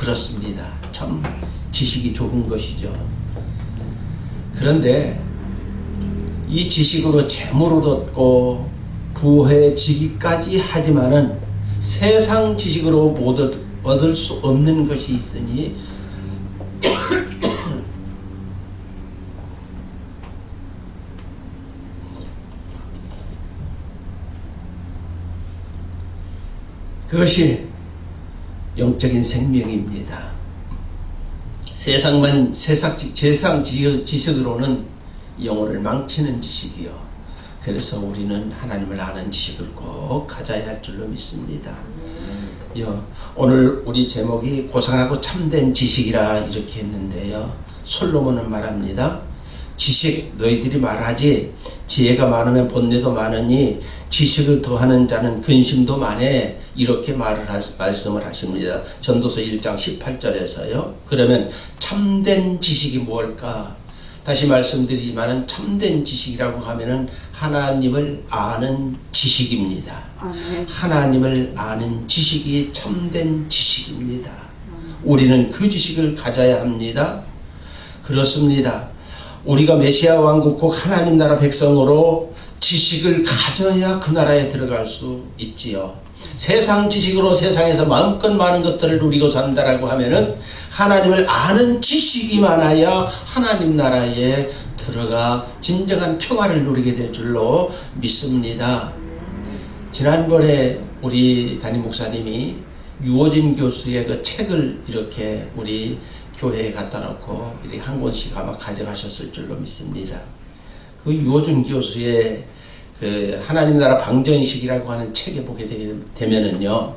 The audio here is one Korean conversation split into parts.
그렇습니다. 참 지식이 좋은 것이죠. 그런데 이 지식으로 재물을 얻고 부해지기까지 하지만은 세상 지식으로 못 얻을 수 없는 것이 있으니 그것이 영적인 생명입니다. 세상 지식으로는 영혼을 망치는 지식이요. 그래서 우리는 하나님을 아는 지식을 꼭 가져야 할 줄로 믿습니다. 오늘 우리 제목이 고상하고 참된 지식이라 이렇게 했는데요. 솔로몬은 말합니다. 지식 너희들이 말하지 지혜가 많으면 본뇌도 많으니 지식을 더하는 자는 근심도 많애, 이렇게 말씀을 하십니다. 전도서 1장 18절에서요. 그러면 참된 지식이 무엇일까? 다시 말씀드리지만 참된 지식이라고 하면은 하나님을 아는 지식입니다. 하나님을 아는 지식이 참된 지식입니다. 우리는 그 지식을 가져야 합니다. 그렇습니다. 우리가 메시아 왕국 곧 하나님 나라 백성으로 지식을 가져야 그 나라에 들어갈 수 있지요. 세상 지식으로 세상에서 마음껏 많은 것들을 누리고 산다라고 하면은 하나님을 아는 지식이 많아야 하나님 나라에 들어가 진정한 평화를 누리게 될 줄로 믿습니다. 지난번에 우리 담임 목사님이 유호진 교수의 그 책을 이렇게 우리 교회에 갖다 놓고 이렇게 한 권씩 아마 가져가셨을 줄로 믿습니다. 그 유호준 교수의 그 하나님 나라 방정식이라고 하는 책에 보게 되면은요,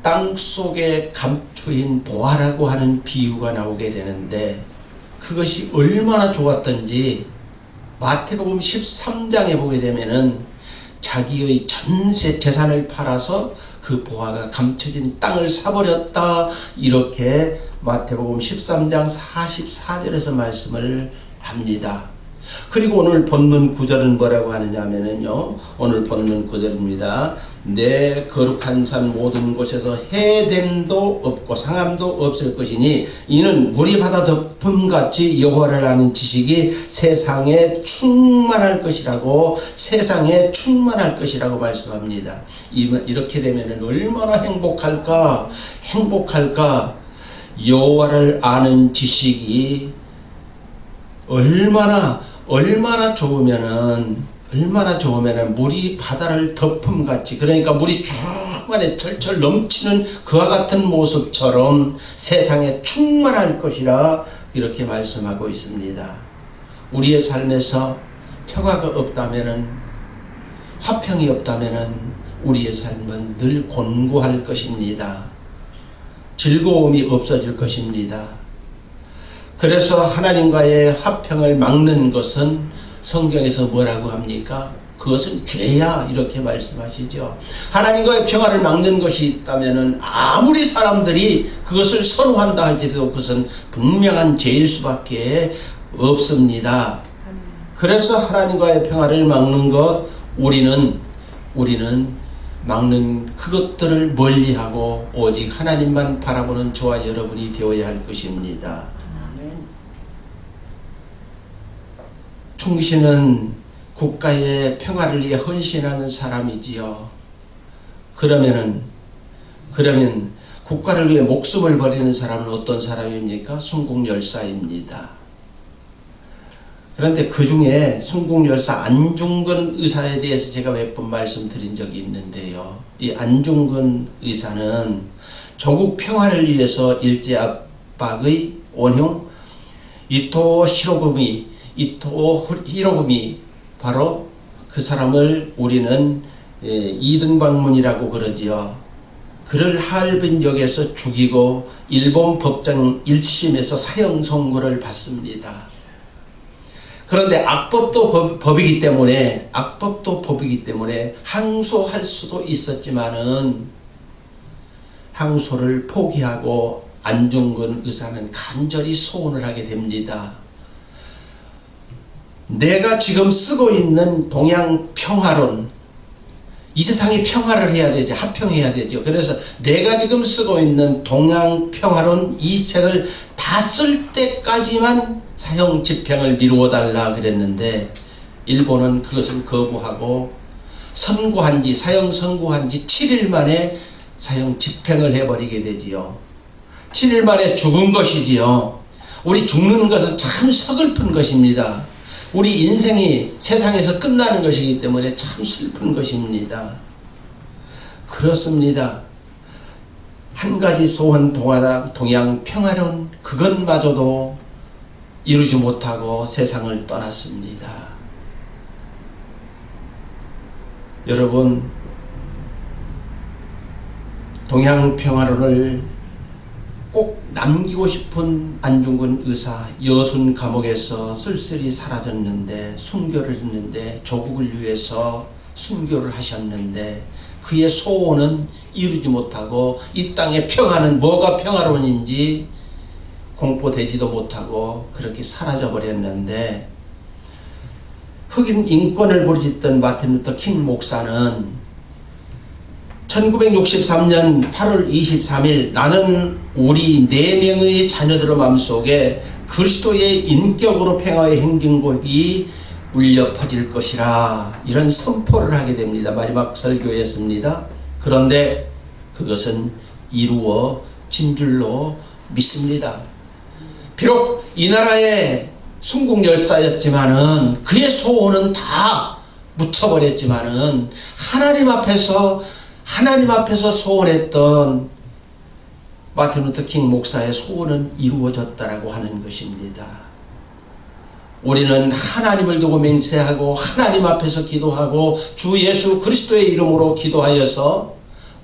땅 속에 감추인 보화라고 하는 비유가 나오게 되는데 그것이 얼마나 좋았던지 마태복음 13장에 보게 되면은 자기의 전세 재산을 팔아서 그 보화가 감춰진 땅을 사버렸다, 이렇게 마태복음 13장 44절에서 말씀을 합니다. 그리고 오늘 본문 9절은 뭐라고 하느냐 하면은요, 오늘 본문 9절입니다. 내 거룩한 산 모든 곳에서 해됨도 없고 상함도 없을 것이니 이는 물이 바다 덮음같이 여호와를 아는 지식이 세상에 충만할 것이라고, 세상에 충만할 것이라고 말씀합니다. 이렇게 되면은 얼마나 행복할까? 여호와를 아는 지식이 얼마나 좋으면은 물이 바다를 덮음같이, 그러니까 물이 충만해 철철 넘치는 그와 같은 모습처럼 세상에 충만할 것이라 이렇게 말씀하고 있습니다. 우리의 삶에서 평화가 없다면은, 화평이 없다면은 우리의 삶은 늘 곤고할 것입니다. 즐거움이 없어질 것입니다. 그래서 하나님과의 화평을 막는 것은 성경에서 뭐라고 합니까? 그것은 죄야, 이렇게 말씀하시죠. 하나님과의 평화를 막는 것이 있다면은 아무리 사람들이 그것을 선호한다 할지라도 그것은 분명한 죄일 수밖에 없습니다. 그래서 하나님과의 평화를 막는 것, 우리는 막는 그것들을 멀리하고 오직 하나님만 바라보는 저와 여러분이 되어야 할 것입니다. 충신은 국가의 평화를 위해 헌신하는 사람이지요. 그러면 국가를 위해 목숨을 버리는 사람은 어떤 사람입니까? 순국열사입니다. 그런데 그 중에 순국열사 안중근 의사에 대해서 제가 몇 번 말씀드린 적이 있는데요. 이 안중근 의사는 조국 평화를 위해서 일제압박의 원흉 이토 히로부미, 바로 그 사람을 우리는 이등방문이라고 그러지요. 그를 하얼빈역에서 죽이고 일본 법정 1심에서 사형 선고를 받습니다. 그런데 악법도 법이기 때문에 항소할 수도 있었지만은 항소를 포기하고 안중근 의사는 간절히 소원을 하게 됩니다. 내가 지금 쓰고 있는 동양평화론, 이 세상이 평화를 해야 되죠. 화평해야 되죠. 그래서 내가 지금 쓰고 있는 동양평화론 이 책을 다 쓸 때까지만 사형 집행을 미루어 달라 그랬는데 일본은 그것을 거부하고 사형 선고한 지 7일 만에 사형 집행을 해버리게 되지요. 7일 만에 죽은 것이지요. 우리 죽는 것은 참 서글픈 것입니다. 우리 인생이 세상에서 끝나는 것이기 때문에 참 슬픈 것입니다. 그렇습니다. 한 가지 소원 동양 평화론 그것마저도 이루지 못하고 세상을 떠났습니다. 여러분, 동양 평화론을 꼭 남기고 싶은 안중근 의사 여순 감옥에서 쓸쓸히 사라졌는데 순교를 했는데 조국을 위해서 순교를 하셨는데 그의 소원은 이루지 못하고 이 땅의 평화는 뭐가 평화론인지 공포되지도 못하고 그렇게 사라져 버렸는데 흑인 인권을 부르짖던 마틴 루터 킹 목사는 1963년 8월 23일 나는 우리 4명의 자녀들의 마음속에 그리스도의 인격으로 평화의 행진곡이 울려 퍼질 것이라 이런 선포를 하게 됩니다. 마지막 설교였습니다. 그런데 그것은 이루어진 줄로 믿습니다. 비록 이 나라의 순국 열사였지만은 그의 소원은 다 묻혀버렸지만은 하나님 앞에서 소원했던 마틴 루터 킹 목사의 소원은 이루어졌다라고 하는 것입니다. 우리는 하나님을 두고 맹세하고 하나님 앞에서 기도하고 주 예수 그리스도의 이름으로 기도하여서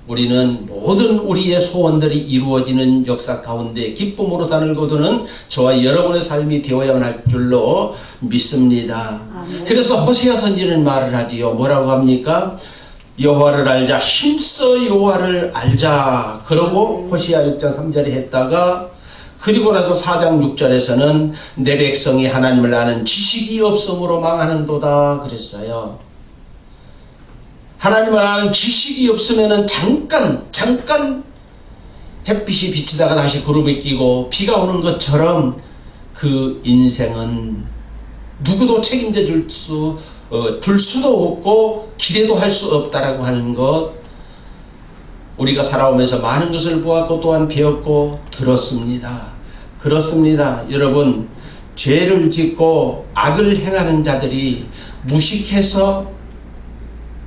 우리는 모든 우리의 소원들이 이루어지는 역사 가운데 기쁨으로 단을 거두는 저와 여러분의 삶이 되어야만 할 줄로 믿습니다. 그래서 호세아 선지는 말을 하지요. 뭐라고 합니까? 여호와를 알자, 힘써 여호와를 알자. 그러고 호시아 6장 3절에 했다가 그리고 나서 4장 6절에서는 내 백성이 하나님을 아는 지식이 없음으로 망하는도다 그랬어요. 하나님을 아는 지식이 없으면은 잠깐 햇빛이 비치다가 다시 구름이 끼고 비가 오는 것처럼 그 인생은 누구도 책임져 줄 수도 없고 기대도 할 수 없다라고 하는 것, 우리가 살아오면서 많은 것을 보았고 또한 배웠고 들었습니다. 그렇습니다. 여러분, 죄를 짓고 악을 행하는 자들이 무식해서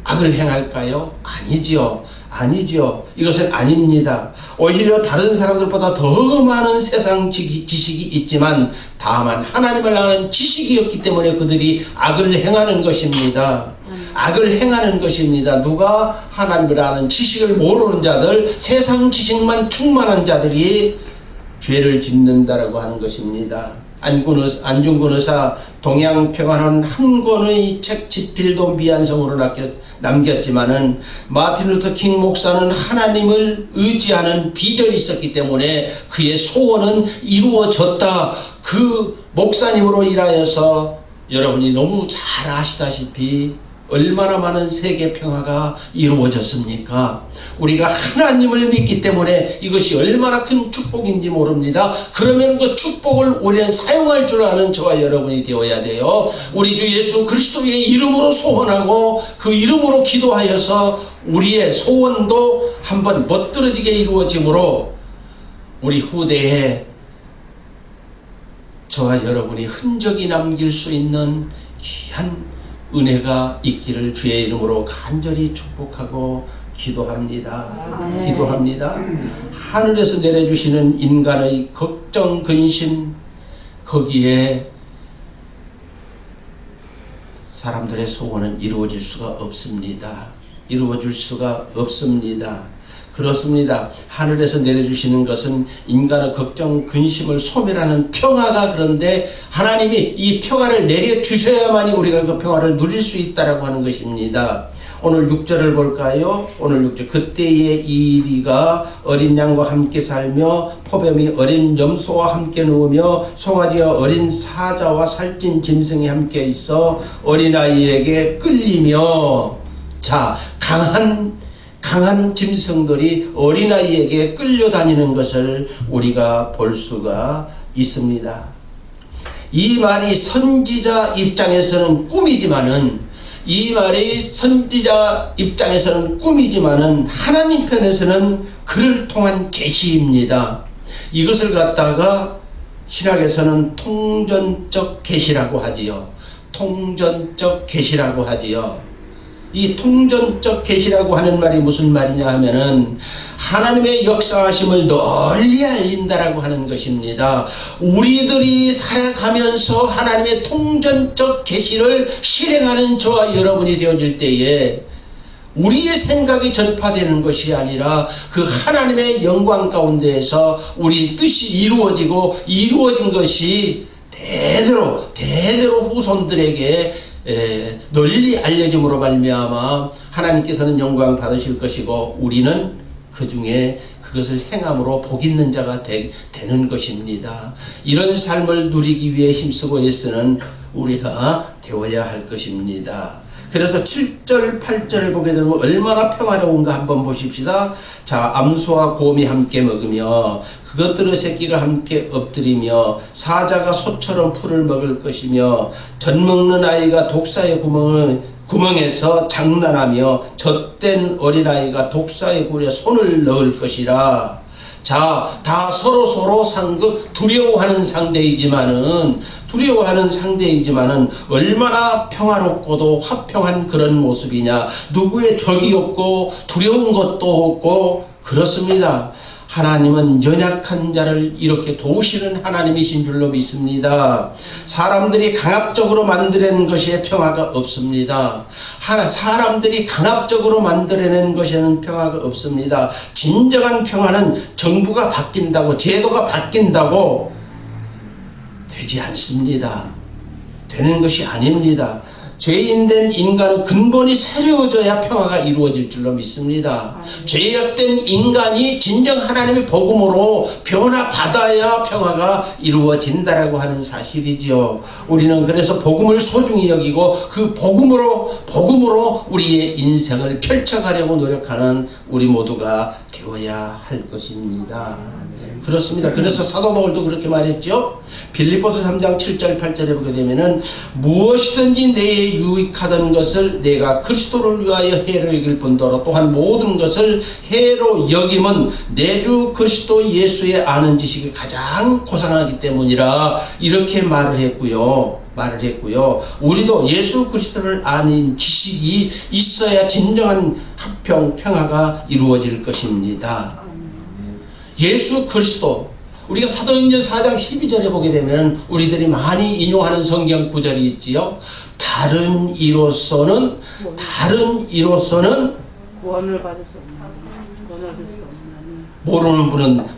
악을 행할까요? 아니지요. 이것은 아닙니다. 오히려 다른 사람들보다 더 많은 세상 지식이 있지만 다만 하나님을 아는 지식이 없기 때문에 그들이 악을 행하는 것입니다. 누가 하나님을 아는 지식을 모르는 자들, 세상 지식만 충만한 자들이 죄를 짓는다라고 하는 것입니다. 안중근 의사 동양평화론 한 권의 책 집필도 미완성으로 남겼지만은 마틴 루터 킹 목사는 하나님을 의지하는 비전이 있었기 때문에 그의 소원은 이루어졌다. 그 목사님으로 인하여서 여러분이 너무 잘 아시다시피 얼마나 많은 세계 평화가 이루어졌습니까? 우리가 하나님을 믿기 때문에 이것이 얼마나 큰 축복인지 모릅니다. 그러면 그 축복을 우리는 사용할 줄 아는 저와 여러분이 되어야 돼요. 우리 주 예수 그리스도의 이름으로 소원하고 그 이름으로 기도하여서 우리의 소원도 한번 멋들어지게 이루어지므로 우리 후대에 저와 여러분이 흔적이 남길 수 있는 귀한 은혜가 있기를 주의 이름으로 간절히 축복하고 기도합니다. 하늘에서 내려주시는 인간의 걱정, 근심, 거기에 사람들의 소원은 이루어질 수가 없습니다. 그렇습니다. 하늘에서 내려주시는 것은 인간의 걱정, 근심을 소멸하는 평화가, 그런데 하나님이 이 평화를 내려주셔야만이 우리가 그 평화를 누릴 수 있다라고 하는 것입니다. 오늘 6절을 볼까요? 오늘 6절. 그때의 이리가 어린 양과 함께 살며 포뱀이 어린 염소와 함께 누우며 송아지와 어린 사자와 살찐 짐승이 함께 있어 어린아이에게 끌리며 자, 강한 짐승들이 어린아이에게 끌려다니는 것을 우리가 볼 수가 있습니다. 이 말이 선지자 입장에서는 꿈이지만은 하나님 편에서는 그를 통한 계시입니다. 이것을 갖다가 신학에서는 통전적 계시라고 하지요. 통전적 계시라고 하지요. 이 통전적 계시라고 하는 말이 무슨 말이냐 하면은 하나님의 역사하심을 널리 알린다라고 하는 것입니다. 우리들이 살아가면서 하나님의 통전적 계시를 실행하는 저와 여러분이 되어질 때에 우리의 생각이 전파되는 것이 아니라 그 하나님의 영광 가운데에서 우리 뜻이 이루어진 것이 대대로 후손들에게 널리 알려짐으로 말미암아 하나님께서는 영광 받으실 것이고 우리는 그 중에 그것을 행함으로 복 있는 자가 되는 것입니다. 이런 삶을 누리기 위해 힘쓰고 애쓰는 우리가 되어야 할 것입니다. 그래서 7절 8절을 보게 되면 얼마나 평화로운가 한번 보십시다. 자, 암소와 곰이 함께 먹으며 그것들의 새끼가 함께 엎드리며 사자가 소처럼 풀을 먹을 것이며 젖먹는 아이가 독사의 구멍에서 장난하며 젖된 어린아이가 독사의 굴에 손을 넣을 것이라. 자, 다 서로 두려워하는 상대이지만은 얼마나 평화롭고도 화평한 그런 모습이냐. 누구의 적이 없고 두려운 것도 없고 그렇습니다. 하나님은 연약한 자를 이렇게 도우시는 하나님이신 줄로 믿습니다. 사람들이 강압적으로 만들어낸 것에 평화가 없습니다. 사람들이 강압적으로 만들어낸 것에는 평화가 없습니다. 진정한 평화는 정부가 바뀐다고, 제도가 바뀐다고 되지 않습니다. 되는 것이 아닙니다. 죄인된 인간은 근본이 새로워져야 평화가 이루어질 줄로 믿습니다. 죄악된 인간이 진정 하나님의 복음으로 변화받아야 평화가 이루어진다라고 하는 사실이지요. 우리는 그래서 복음을 소중히 여기고 그 복음으로 우리의 인생을 펼쳐가려고 노력하는 우리 모두가 되어야 할 것입니다. 그렇습니다. 그래서 사도 바울도 그렇게 말했죠. 빌립보서 3장 7절 8절에 보게 되면은 무엇이든지 내게 유익하던 것을 내가 그리스도를 위하여 해로 여길 뿐더러 또한 모든 것을 해로 여김은 내 주 그리스도 예수의 아는 지식이 가장 고상하기 때문이라 이렇게 말을 했고요. 우리도 예수 그리스도를 아는 지식이 있어야 진정한 평화가 이루어질 것입니다. 예수 그리스도, 우리가 사도행전 4장 12절에 보게 되면 우리들이 많이 인용하는 성경 구절이 있지요. 다른 이로서는 구원을 받을 수 없는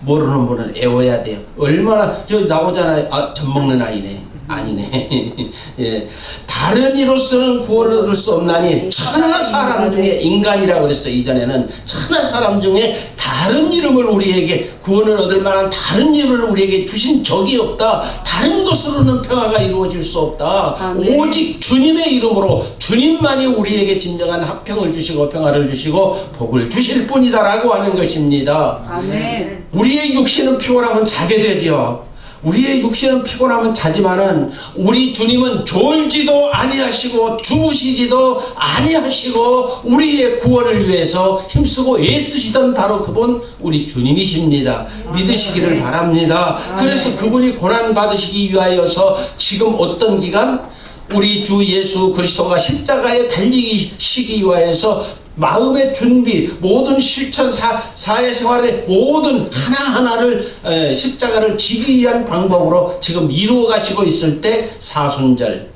모르는 분은 애워야 돼요. 얼마나 저기 나오잖아요. 젖먹는 아이네. 아니네. 예. 다른 이로서는 구원을 얻을 수 없나니 천하 사람 중에 인간이라고 그랬어요. 이전에는 천하 사람 중에 다른 이름을 우리에게 구원을 얻을 만한 다른 이름을 우리에게 주신 적이 없다. 다른 것으로는 평화가 이루어질 수 없다. 아멘. 오직 주님의 이름으로 주님만이 우리에게 진정한 화평을 주시고 평화를 주시고 복을 주실 뿐이다라고 하는 것입니다. 아멘. 우리의 육신은 피곤하면 자게 되죠. 우리의 육신은 피곤하면 자지만은 우리 주님은 졸지도 아니하시고 주무시지도 아니하시고 우리의 구원을 위해서 힘쓰고 애쓰시던 바로 그분 우리 주님이십니다. 믿으시기를 바랍니다. 그래서 그분이 고난 받으시기 위하여서 지금 어떤 기간 우리 주 예수 그리스도가 십자가에 달리시기 위하여서 마음의 준비, 모든 실천, 사회생활의 모든 하나하나를 십자가를 지기 위한 방법으로 지금 이루어 가시고 있을 때 사순절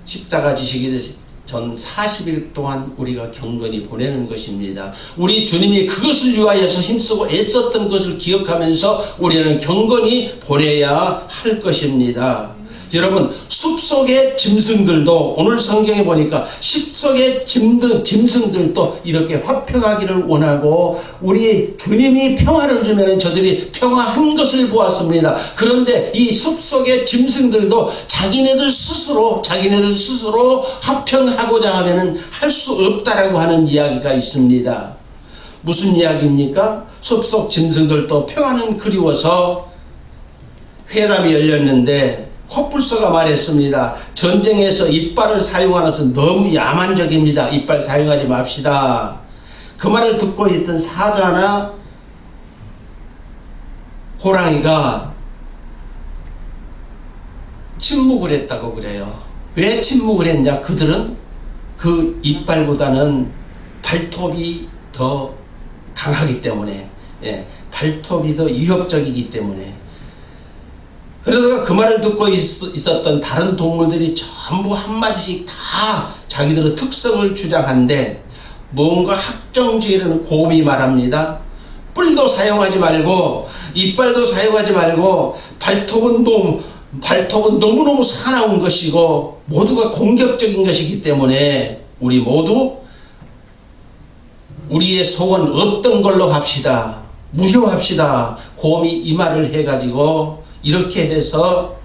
십자가 지시기 전 40일 동안 우리가 경건히 보내는 것입니다. 우리 주님이 그것을 위하여서 힘쓰고 애썼던 것을 기억하면서 우리는 경건히 보내야 할 것입니다. 여러분, 숲속의 짐승들도 오늘 성경에 보니까 숲속의 짐승들도 이렇게 화평하기를 원하고 우리 주님이 평화를 주면 저들이 평화한 것을 보았습니다. 그런데 이 숲속의 짐승들도 자기네들 스스로 화평하고자 하면은 할 수 없다라고 하는 이야기가 있습니다. 무슨 이야기입니까? 숲속 짐승들도 평화는 그리워서 회담이 열렸는데 코뿔소가 말했습니다. 전쟁에서 이빨을 사용하는 것은 너무 야만적입니다. 이빨 사용하지 맙시다. 그 말을 듣고 있던 사자나 호랑이가 침묵을 했다고 그래요. 왜 침묵을 했냐? 그들은 그 이빨보다는 발톱이 더 강하기 때문에, 발톱이 더 위협적이기 때문에. 그러다가 그 말을 듣고 있었던 다른 동물들이 전부 한마디씩 다 자기들의 특성을 주장하는데 뭔가 학정주의라는 곰이 말합니다. 뿔도 사용하지 말고 이빨도 사용하지 말고 발톱은 너무너무 사나운 것이고 모두가 공격적인 것이기 때문에 우리 모두 우리의 소원 없던 걸로 합시다. 무효합시다. 곰이 이 말을 해가지고 이렇게 해서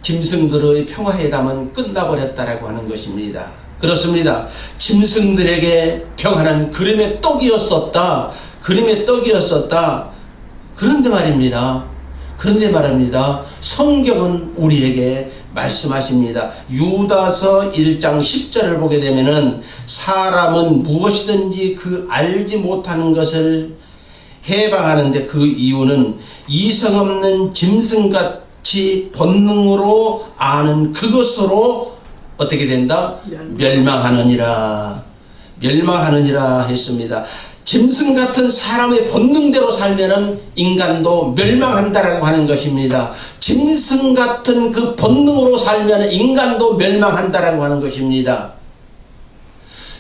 짐승들의 평화회담은 끝나버렸다라고 하는 것입니다. 그렇습니다. 짐승들에게 평화는 그림의 떡이었었다. 그런데 말입니다. 성경은 우리에게 말씀하십니다. 유다서 1장 10절을 보게 되면은 사람은 무엇이든지 그 알지 못하는 것을 해방하는데 그 이유는 이성 없는 짐승같이 본능으로 아는 그것으로 어떻게 된다? 멸망하느니라 했습니다. 짐승 같은 사람의 본능대로 살면은 인간도 멸망한다라고 하는 것입니다. 짐승 같은 그 본능으로 살면 인간도 멸망한다라고 하는 것입니다.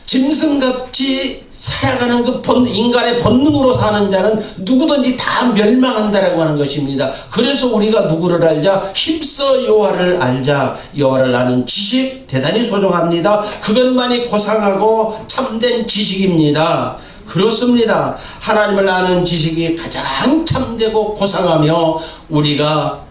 짐승같이 살아가는 그 인간의 본능으로 사는 자는 누구든지 다 멸망한다라고 하는 것입니다. 그래서 우리가 누구를 알자? 힘써 여호와를 알자. 여호와를 아는 지식 대단히 소중합니다. 그것만이 고상하고 참된 지식입니다. 그렇습니다. 하나님을 아는 지식이 가장 참되고 고상하며 우리가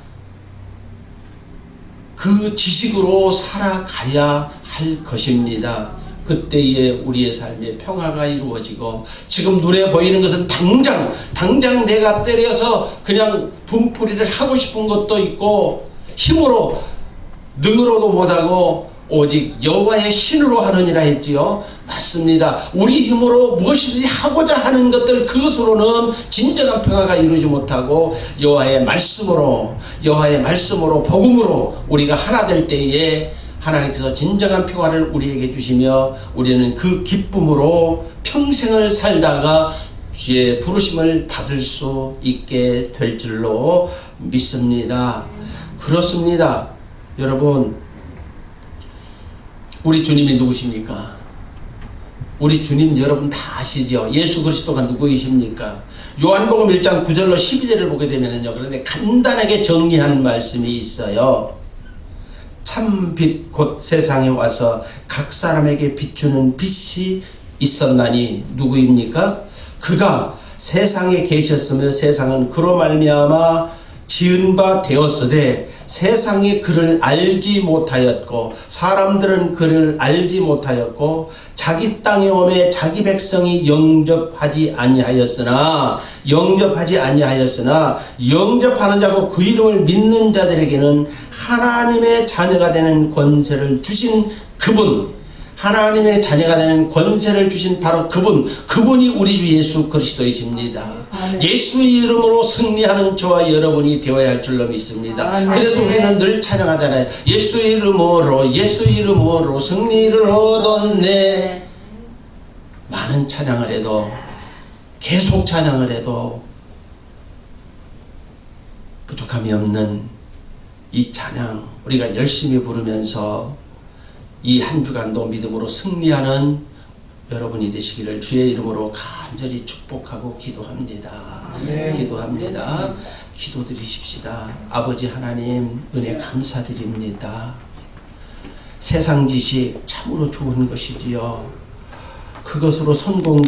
그 지식으로 살아가야 할 것입니다. 그때에 우리의 삶에 평화가 이루어지고 지금 눈에 보이는 것은 당장 내가 때려서 그냥 분풀이를 하고 싶은 것도 있고 힘으로 능으로도 못하고 오직 여호와의 신으로 하느니라 했지요. 맞습니다. 우리 힘으로 무엇이든지 하고자 하는 것들 그것으로는 진정한 평화가 이루지 못하고 여호와의 말씀으로 복음으로 우리가 하나 될 때에 하나님께서 진정한 평화를 우리에게 주시며 우리는 그 기쁨으로 평생을 살다가 주의 부르심을 받을 수 있게 될 줄로 믿습니다. 그렇습니다. 여러분, 우리 주님이 누구십니까? 우리 주님 여러분 다 아시죠? 예수 그리스도가 누구이십니까? 요한복음 1장 9절로 12절을 보게 되면요. 그런데 간단하게 정리하는 말씀이 있어요. 참 빛 곧 세상에 와서 각 사람에게 비추는 빛이 있었나니 누구입니까? 그가 세상에 계셨으며 세상은 그로 말미암아 지은 바 되었으되 세상이 그를 알지 못하였고 사람들은 그를 알지 못하였고 자기 땅에 오매 자기 백성이 영접하지 아니하였으나 영접하는 자고 그 이름을 믿는 자들에게는 하나님의 자녀가 되는 권세를 주신 그분, 하나님의 자녀가 되는 권세를 주신 바로 그분이 우리 주 예수 그리스도이십니다. 아멘. 예수 이름으로 승리하는 저와 여러분이 되어야 할 줄로 믿습니다. 아멘. 그래서 우리는 늘 찬양하잖아요. 예수 이름으로 승리를 얻었네. 많은 찬양을 해도 계속 찬양을 해도 부족함이 없는 이 찬양 우리가 열심히 부르면서 이 한 주간도 믿음으로 승리하는 여러분이 되시기를 주의 이름으로 간절히 축복하고 기도합니다. 기도합니다. 기도드리십시다. 아버지 하나님 은혜 감사드립니다. 세상 지식 참으로 좋은 것이지요. 그것으로 성공